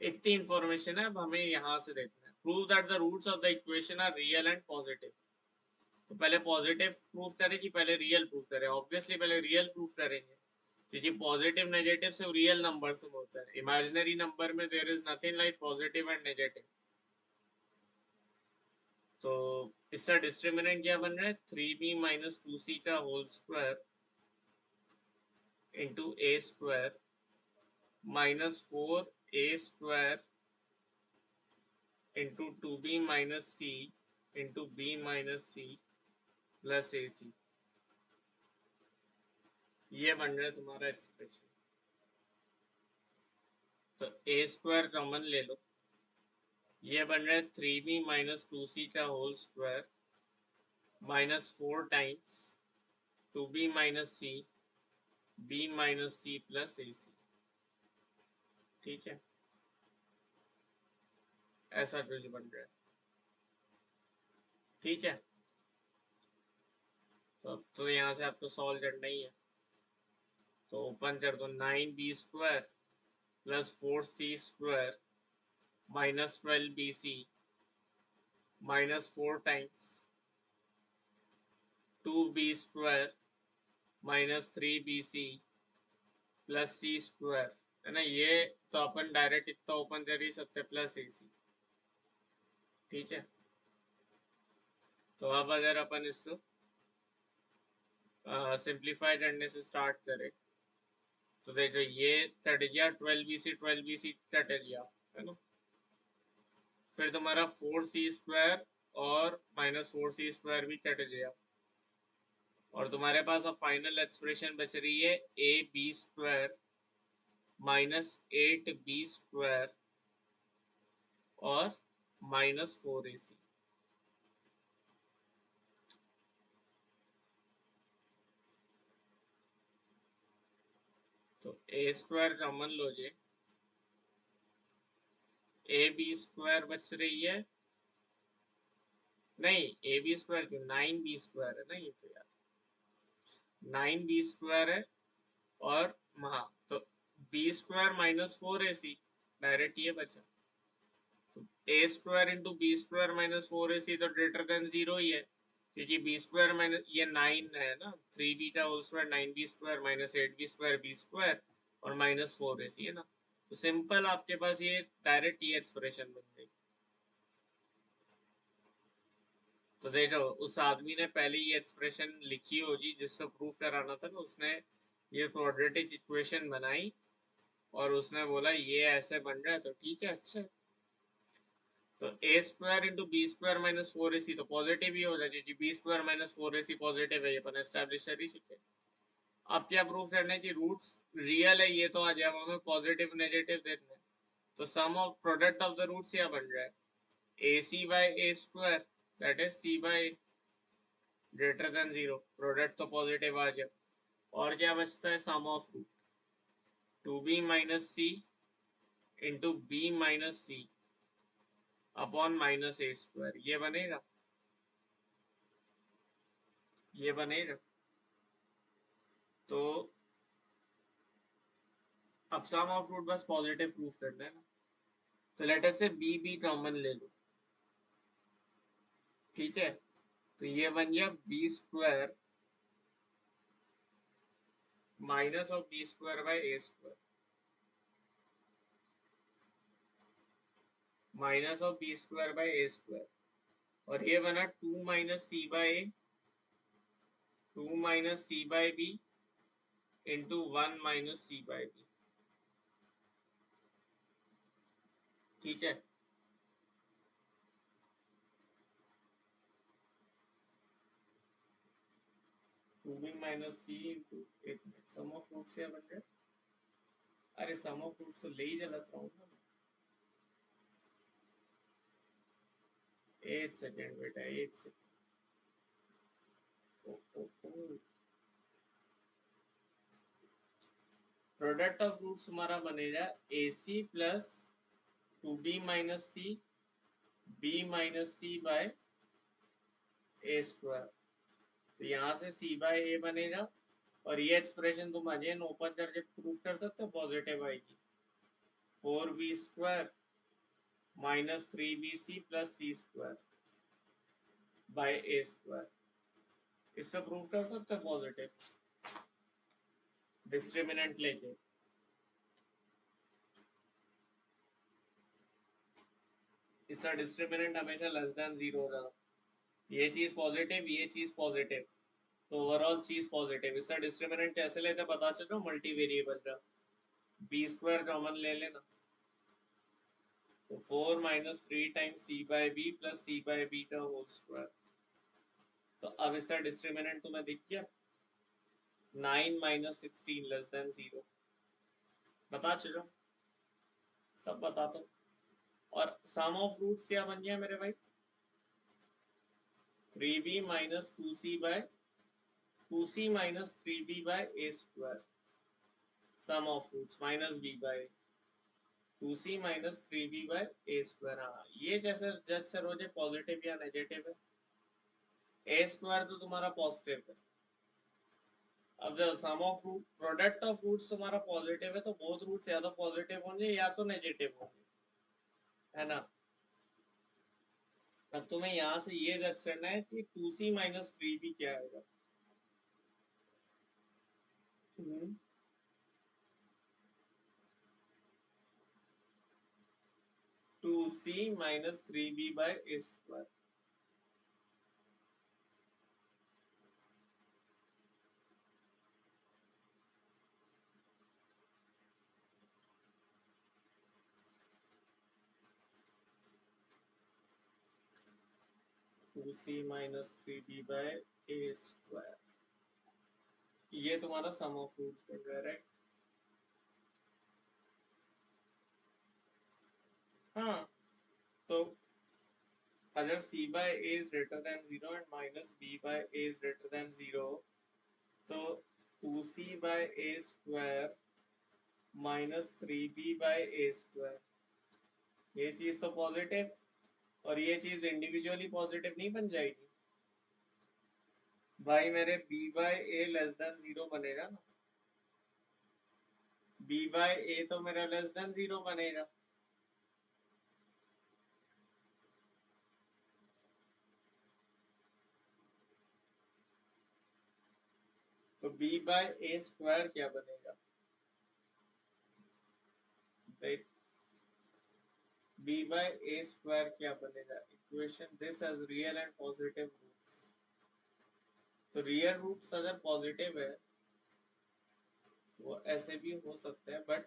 [SPEAKER 1] इतनी इंफॉर्मेशन है, अब हमें यहाँ से देखना है। Prove that the roots of the equation are real and positive. तो पहले पॉजिटिव प्रूफ करें कि पहले रियल प्रूफ करें? ऑब्वियसली पहले रियल प्रूफ करेंगे, क्योंकि पॉजिटिव नेगेटिव से रियल नंबर से होता है। इमेजिनरी नंबर में there is nothing like positive and negative. तो इसका डिस्क्रिमिनेंट क्या बन रहा है? 3b माइनस 2c का whole square into A square minus 4a square into 2b minus c into b minus c plus ac। ये बन रहा है तुम्हारा एक्सप्रेशन। तो a स्क्वायर कॉमन ले लो, ये बन रहा है 3b माइनस 2c का whole square minus 4 times 2b minus c b minus c plus ac। ठीक है, ऐसा कुछ बन रहा है। ठीक है, तो अब तो यहाँ से आपको सॉल्व करना ही है। तो ओपन कर दो, 9b square plus 4c square minus 12bc minus 4 times 2b square minus 3bc plus c square, है ना। ये तो अपन डायरेक्ट इतना ओपन कर ही सकते प्लस ac। ठीक है, तो अब अगर अपन इसको सिंप्लीफाई करने से स्टार्ट करें तो देखो ये कट गया, 12bc कट गया, है ना। फिर तुम्हारा 4c स्क्वायर और माइनस 4c स्क्वायर भी कट गया, और तुम्हारे पास अब फाइनल एक्सप्रेशन बच रही है A B square minus 8b square और माइनस 4ac। तो ए स्क्वायर कॉमन लो जे, ए बी स्क्वायर बच रही है, नहीं ए बी स्क्वायर क्यों, 9b स्क्वायर है ना ये, तो यार 9b स्क्वायर है। और हाँ, तो B square minus 4ac, direct ये बचा। तो A square into B square minus 4ac तो ग्रेटर देन 0 ही है, क्योंकि बी स्क्वायर माइनस ये 9 है ना, 3b का whole square 9b square minus 8b square B square और माइनस 4ac, है ना। तो सिंपल आपके पास ये डायरेक्ट ये एक्सप्रेशन बन गई। तो देखो, उस आदमी ने पहले ये एक्सप्रेशन लिखी होगी जिसको प्रूफ कराना था ना, उसने ये क्वाड्रेटिक इक्वेशन बनाई और उसने बोला ये ऐसे बन रहा है, तो ठीक है, अच्छा। तो A square into B square minus 4ac तो पॉजिटिव ही हो जाएगी, क्योंकि B square minus 4ac positive है, ये अपन एस्टैब्लिश कर ही चुके। अब क्या प्रूफ करना है कि रूट्स रियल है, ये तो आ जाए, हमें पॉजिटिव नेगेटिव देखना है। तो sum of product of the roots क्या बन रहा है, ac by A square that is c by greater than 0, product तो पॉजिटिव आ गया। और क्या बचता है, sum of root 2b minus c into b minus c upon minus A square, ये बनेगा, ये बनेगा। तो अब सम ऑफ रूट बस पॉजिटिव प्रूफ करना है ना। तो लेटर से बी बी कॉमन ले लो, ठीक है। तो ये बन गया B square minus of B square by A square minus of B square by A square, और ये बना 2 minus C by A 2 minus C by B into 1 minus C by B. ठीक है, 2b माइनस सी इंटू, एक minute, sum of root से बन रहा है, अरे सम ऑफ रूट से ले ही जलता हूँ ना। एक सेकेंड बेटा, एक सेकेंड। प्रोडक्ट ऑफ रूट्स हमारा बनेगा ac plus 2b minus C b minus C by A square. तो यहाँ से सी बाय ए बनेगा और ये एक्सप्रेशन तुम अगेन ओपन करके प्रूफ कर सकते हो, पॉजिटिव आएगी। 4b square minus 3bc plus C square by A square, इससे प्रूव कर सकते हो पॉजिटिव डिस्क्रिमिनेंट लेके। इसका डिस्क्रिमिनेंट हमेशा लेस देन 0 होगा। ये चीज पॉजिटिव, ये चीज पॉजिटिव, तो ओवरऑल चीज पॉजिटिव। इसका डिस्क्रिमिनेंट कैसे लेते पता चलो, मल्टी वेरिएबल का बी स्क्वायर कॉमन ले लेना, तो 4 माइनस 3 times C by B plus C by B का होल स्क्वायर। तो अब इसका डिस्क्रिमिनेंट तुम्हें दिख गया, 9 माइनस 16 लेस देन 0। बता चलो, सब बता दो। और सम ऑफ रूट्स क्या बन गया मेरे भाई, 3b minus 2c by 2c minus 3b by A square, sum of roots minus b by 2c minus 3b by A square. हाँ, ये कैसे जज करोगे पॉजिटिव या नेगेटिव है? ए स्क्वायर तो तुम्हारा पॉजिटिव है। अब जब sum of root product of roots तुम्हारा पॉजिटिव है, तो बोथ रूट्स या तो पॉजिटिव होंगे या तो नेगेटिव होंगे, है ना। अब तुम्हें यहाँ से ये जज करना है कि 2c माइनस 3b क्या आएगा। 2c minus 3b by A square. 2c minus 3b by A square, ये तुम्हारा सम ऑफ रूट्स बन रहा है, राइट। हाँ, तो अगर c by a is greater than 0 and minus b by a is greater than 0, तो 2c by a square minus 3b by a square, ये चीज तो पॉजिटिव और ये चीज इंडिविजुअली पॉजिटिव नहीं बन जाएगी भाई। मेरे b by a less than 0 बनेगा ना, b बाय a तो मेरा लेस देन 0 बनेगा। तो b बाय a स्क्वायर क्या बनेगा, देख b by a स्क्वायर क्या बनेगा, equation this as real and positive roots. तो रियल रूट्स अगर पॉजिटिव है वो ऐसे भी हो सकते हैं, बट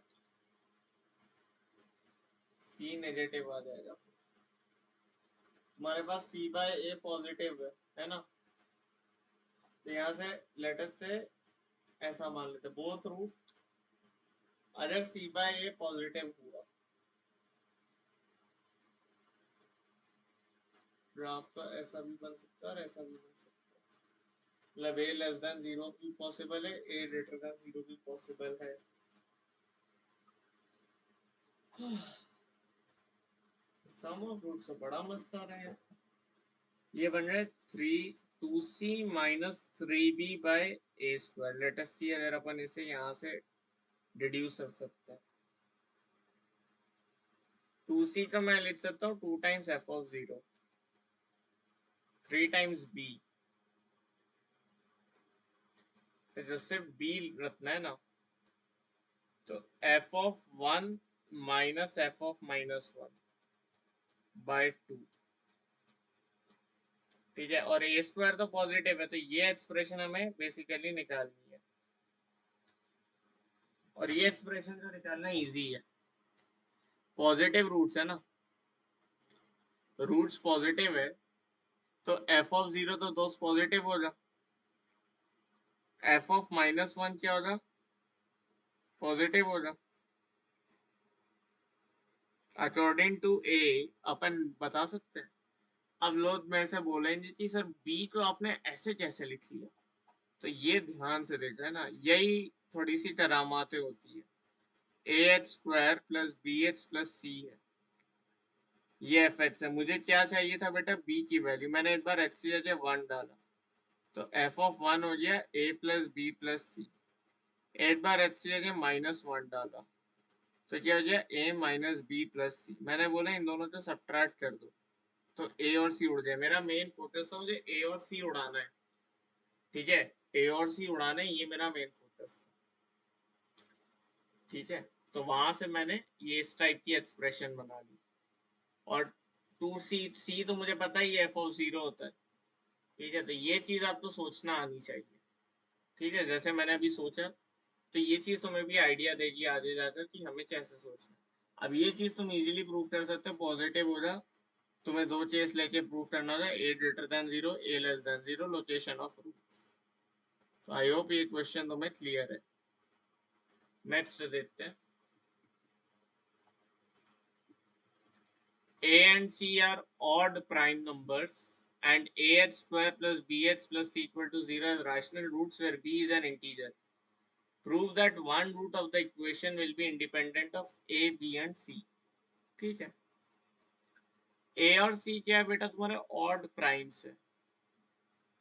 [SPEAKER 1] c नेगेटिव आ जाएगा। हमारे पास c by a पॉजिटिव है ना, तो यहाँ से लेटर से ऐसा मान लेते बोथ रूट, अगर c by a पॉजिटिव हुआ ग्राफ तो ऐसा भी बन सकता है और ऐसा भी बन सकता है, मतलब a लेस देन 0 भी पॉसिबल है, a ग्रेटर देन 0 भी पॉसिबल है। सम ऑफ रूट्स तो बड़ा मस्त आ रहा है। ये बन रहा है 2c minus 3b by A square. Let us सी, अगर अपन इसे यहाँ से डिड्यूस कर सकते हैं, 2c का मैं लिख सकता हूँ 2 times F of 0, 3 times b, तो जो सिर्फ b रखना है ना, तो f of 1 minus f of minus 1 by 2, ठीक है। और ए स्क्वायर तो पॉजिटिव है, तो ये एक्सप्रेशन हमें बेसिकली निकालनी है, और ये एक्सप्रेशन जो निकालना इजी है। पॉजिटिव रूट्स है ना, रूट्स पॉजिटिव है, तो एफ ऑफ 0 तो दोस्त पॉजिटिव होगा, एफ ऑफ माइनस 1 क्या होगा, पॉजिटिव होगा। अकॉर्डिंग टू ए अपन बता सकते हैं। अब लोग मेरे से बोलेंगे कि सर बी को आपने ऐसे कैसे लिख लिया, तो ये ध्यान से देखा है ना, यही थोड़ी सी करामातें होती है। A X square plus B X plus C है, ये एफ एच है, मुझे क्या चाहिए था बेटा बी की वैल्यू, मैंने एक बार एच की जगह 1 डाला तो एफ ऑफ 1 हो गया ए प्लस बी प्लस सी, एक बार एच की जगह -1 डाला तो क्या हो गया ए माइनस बी प्लस सी, मैंने बोला इन दोनों को सब्ट्रैक्ट कर दो तो ए और सी उड़ जाए, मेरा मेन फोकस था मुझे ए और सी उड़ाना है, ठीक है, ए और सी उड़ाना है, ये मेरा मेन फोकस था, ठीक है। तो वहां से मैंने ये इस टाइप की एक्सप्रेशन बना ली, और टू सी सी तो मुझे पता ही है एफ ऑफ 0 होता है, ठीक है, तो ये चीज आपको सोचना आनी चाहिए, ठीक है, जैसे मैंने अभी सोचा, तो ये चीज तुम्हें भी आइडिया देगी आगे जाकर कि हमें कैसे सोचना है। अब ये चीज तुम इजीली प्रूव कर सकते हो, पॉजिटिव हो जा, तुम्हें दो केस लेके प्रूव करना होगा, A greater than 0 A less than 0 location of roots. तो आई होप ये क्वेश्चन तुम्हें क्लियर है। नेक्स्ट देखते हैं, a and c are odd prime numbers and ah square plus bh plus c equal to 0 as rational roots where b is an integer. Prove that one root of the equation will be independent of a, b and c. ठीक है, a और c क्या है बेटा तुम्हारे odd primes है,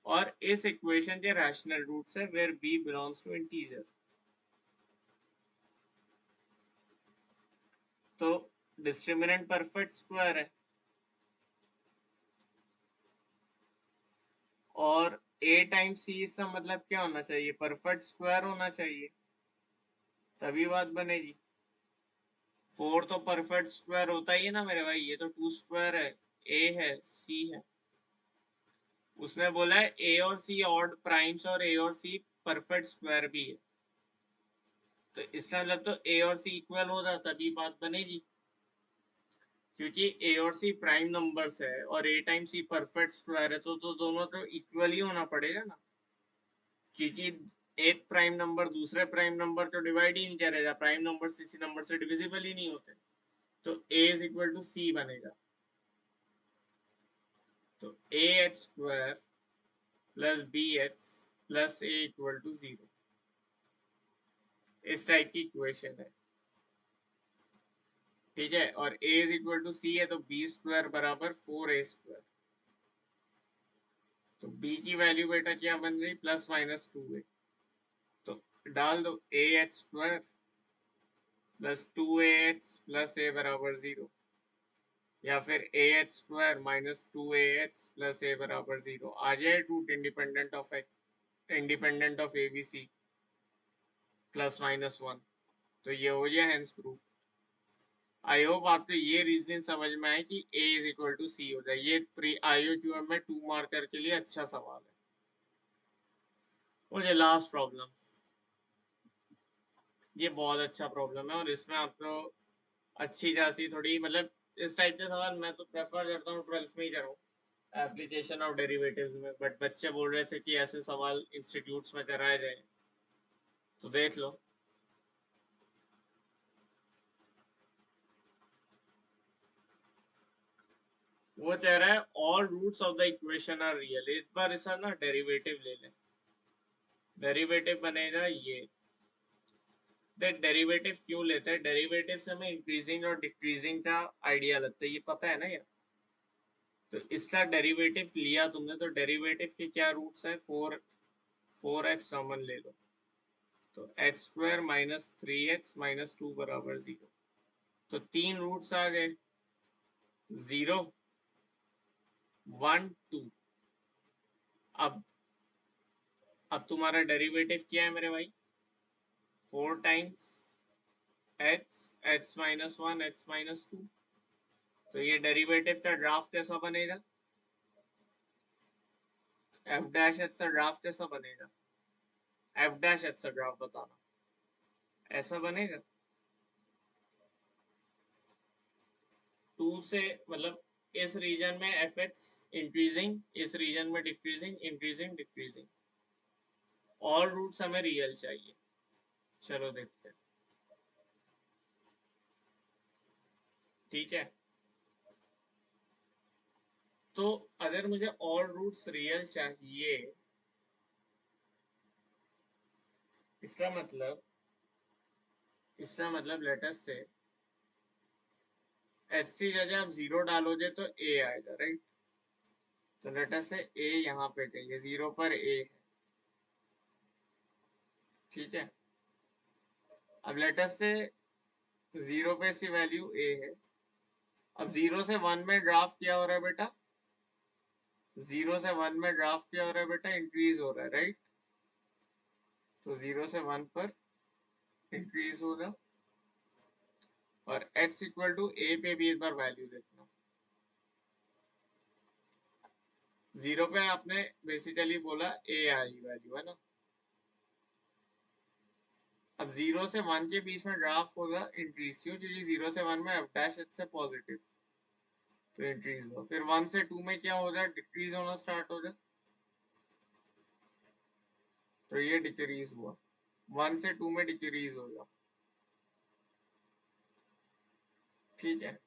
[SPEAKER 1] और इस इक्वेशन के रैशनल रूट्स है where b belongs to integer. तो डिस्क्रिमिनेंट परफेक्ट स्क्वायर है, और a टाइम्स c इसका मतलब क्या होना चाहिए, परफेक्ट स्क्वायर होना चाहिए, तभी बात बनेगी। 4 तो परफेक्ट स्क्वायर होता ही है ना मेरे भाई, ये तो 2 स्क्वायर है, a है c है, उसने बोला है a और c ऑड प्राइम्स और a और c परफेक्ट स्क्वायर भी है, तो इसका मतलब तो a और c इक्वल हो जाता तभी बात बनेगी, क्योंकि a और c प्राइम नंबर्स है और a time c perfect square है, तो दोनों तो इक्वल ही होना पड़ेगा ना, क्योंकि एक प्राइम नंबर दूसरे प्राइम नंबर को डिवाइड ही नहीं करेगा, प्राइम नंबर किसी नंबर से डिविजिबल ही नहीं होते, तो a is equal to c बनेगा, तो a h square plus b h plus a equal to 0, इस टाइप की इक्वेशन है, ठीक है, और a इज इक्वल टू सी है तो बी स्क्वायर बराबर 4a², तो b की वैल्यू बेटा क्या बन गई +-2a, तो डाल दो a h square plus 2a h plus a बराबर 0, या फिर a h square -2a h plus a बराबर 0, आ जाए root independent of a b c +-1, तो ये हो गया हेंस प्रूफ। आई होप आपको ये रीजनिंग समझ में आए कि a इज इक्वल टू सी हो जाए, ये प्री IOQM में 2 मार्कर के लिए अच्छा सवाल है। और ये लास्ट प्रॉब्लम, ये बहुत अच्छा प्रॉब्लम है, और इसमें आपको अच्छी खासी थोड़ी मतलब इस टाइप के सवाल मैं तो प्रेफर करता हूँ 12th में ही करूँ, एप्लीकेशन ऑफ डेरिवेटिव्स में, बट बच्चे बोल रहे थे कि ऐसे सवाल इंस्टीट्यूट्स में कराए जाए, तो देख लो। वो कह रहा है all roots of the equation are real, इस बार इसका ना डेरिवेटिव ले लें, डेरिवेटिव बनेगा ये, देख डेरिवेटिव क्यों लेते हैं, डेरिवेटिव से हमें इंक्रीजिंग और डिक्रीजिंग का आइडिया लगता है, ये पता है ना यार, तो इसका डेरिवेटिव लिया तुमने तो डेरिवेटिव के क्या रूट्स है, 4x कॉमन ले लो, तो x² - 3x - 2 बराबर 0, तो 3 रूट्स आ गए 0 1 2। अब तुम्हारा डेरिवेटिव क्या है मेरे भाई, 4 टाइम्स x -1 x - 2, तो ये डेरिवेटिव का ग्राफ कैसा बनेगा, f डैश h का ग्राफ कैसा बनेगा, f डैश h का ग्राफ बताना, ऐसा बनेगा 2 से, मतलब इस रीजन में एफ एक्स इंक्रीजिंग, इस रीजन में decreasing increasing decreasing, all roots हमें रियल चाहिए, चलो देखते हैं, ठीक है, तो अगर मुझे ऑल रूट्स रियल चाहिए, इसका मतलब लेट अस से एच सी जगह आप 0 डालोगे तो ए आएगा, राइट। तो लेट अस से ए यहाँ पे चाहिए, 0 पर ए है, ठीक है। अब लेट अस से 0 पे सी वैल्यू ए है। अब 0 से 1 में ड्राफ्ट क्या हो रहा है बेटा, 0 से 1 में ड्राफ्ट क्या हो रहा है बेटा, इंक्रीज हो रहा है, राइट। तो 0 से 1 पर इंक्रीज होगा। और x इक्वल टू ए पे भी एक बार वैल्यू देखना। 0 पे आपने बेसिकली बोला ए आई वैल्यू, है ना। अब 0 से 1 के बीच में ड्राफ्ट होगा इंक्रीज, क्यों, क्योंकि 0 से 1 में एफ डैश एच से पॉजिटिव, तो इंक्रीज हुआ। फिर 1 से 2 में क्या हो जाए, डिक्रीज होना स्टार्ट हो जाए, तो ये डिक्रीज हुआ। 1 से 2 में डिक्रीज होगा, ठीक है।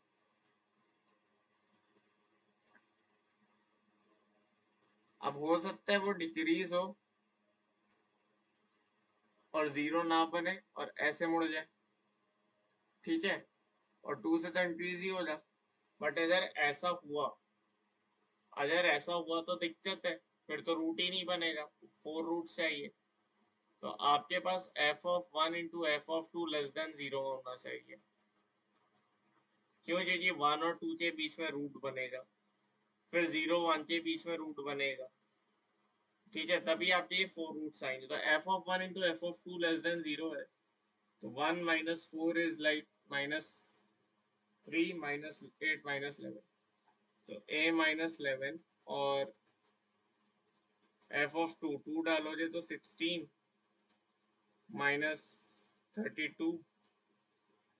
[SPEAKER 1] अब हो सकता है वो डिक्रीज हो और 0 ना बने और ऐसे मुड़ जाए, ठीक है। और 2 से तो इंक्रीज ही हो जाए। बट अगर ऐसा हुआ, अगर ऐसा हुआ तो दिक्कत है, फिर तो रूट ही नहीं बनेगा, 4 रूट चाहिए। तो आपके पास F of 1 into F of 2 less than 0 होना चाहिए, क्यों, क्योंकि 1 और 2 के बीच में रूट बनेगा, फिर 0 1 के बीच में रूट बनेगा, ठीक है, तभी आपके ये 4 रूट्स आएंगे। तो f of 1 into F of 2 less than 0 है, तो 1 minus 4 is like minus 3 minus 8 minus 11, तो a माइनस 11 और एफ ऑफ 2 डालोगे तो 16 माइनस 32,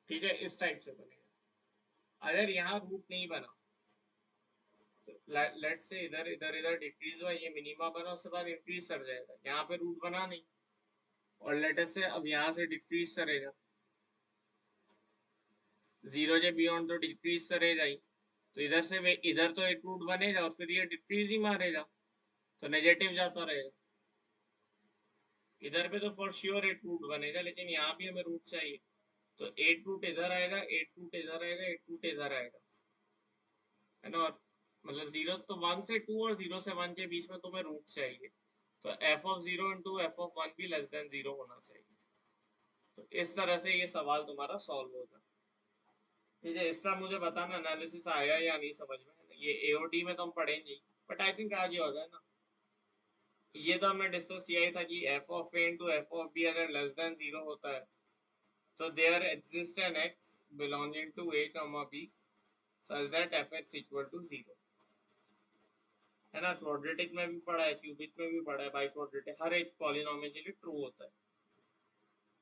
[SPEAKER 1] ठीक है, इस टाइप से बनेगा। अगर यहाँ रूट नहीं बना तो लेट से इधर इधर इधर डिक्रीज हुआ, ये मिनिमा बना, उसके बाद इंक्रीज कर जाएगा, यहाँ पे रूट बना नहीं, और लेट से अब यहाँ से डिक्रीज करेगा, 0 के बियॉन्ड तो डिक्रीज करेगा ही, तो इधर से इधर तो एक रूट बनेगा और फिर ये डिक्रीज ही मारेगा, तो नेगेटिव जाता रहेगा। इधर पे तो फॉर श्योर 8 रूट बनेगा, लेकिन यहाँ भी हमें रूट चाहिए, तो 8 रूट इधर आएगा, 8 रूट इधर आएगा, 8 रूट इधर आएगा, है ना। और मतलब 0 तो 1 से 2 और 0 से 1 के बीच में तुम्हें रूट चाहिए, तो f of 0 into F of 1 भी लेस देन 0 होना चाहिए। तो इस तरह से ये सवाल तुम्हारा सॉल्व होगा, ठीक है। इसका मुझे बताना एनालिसिस आया या नहीं समझ में, ये एओडी में तो हम पढ़ेंगे, बट आई थिंक आज ये हो जाए ना। ये तो हमने डिस्कस किया ही था कि f of a into F of b अगर लेस देन 0 होता है तो there exist an x belonging to a comma b such that fx equal to 0, है ना। क्वाड्रेटिक में भी पढ़ा है, क्यूबिक में भी पढ़ा है, बाई क्वाड्रेटिक, हर एक पॉलिनोमियल के लिए ट्रू होता है।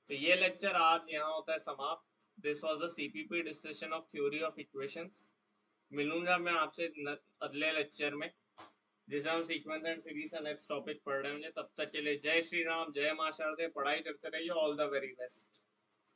[SPEAKER 1] तो ये लेक्चर आज यहाँ होता है समाप्त। This was the CPP discussion of theory of equations. मिलूंगा मैं आपसे अगले लेक्चर में जिसे हम सीक्वेंस एंड सीरीज का नेक्स्ट टॉपिक पढ़ रहे होंगे। तब तक के लिए जय श्री राम, जय मां शारदे, पढ़ाई करते रहिए, ऑल द वेरी बेस्ट।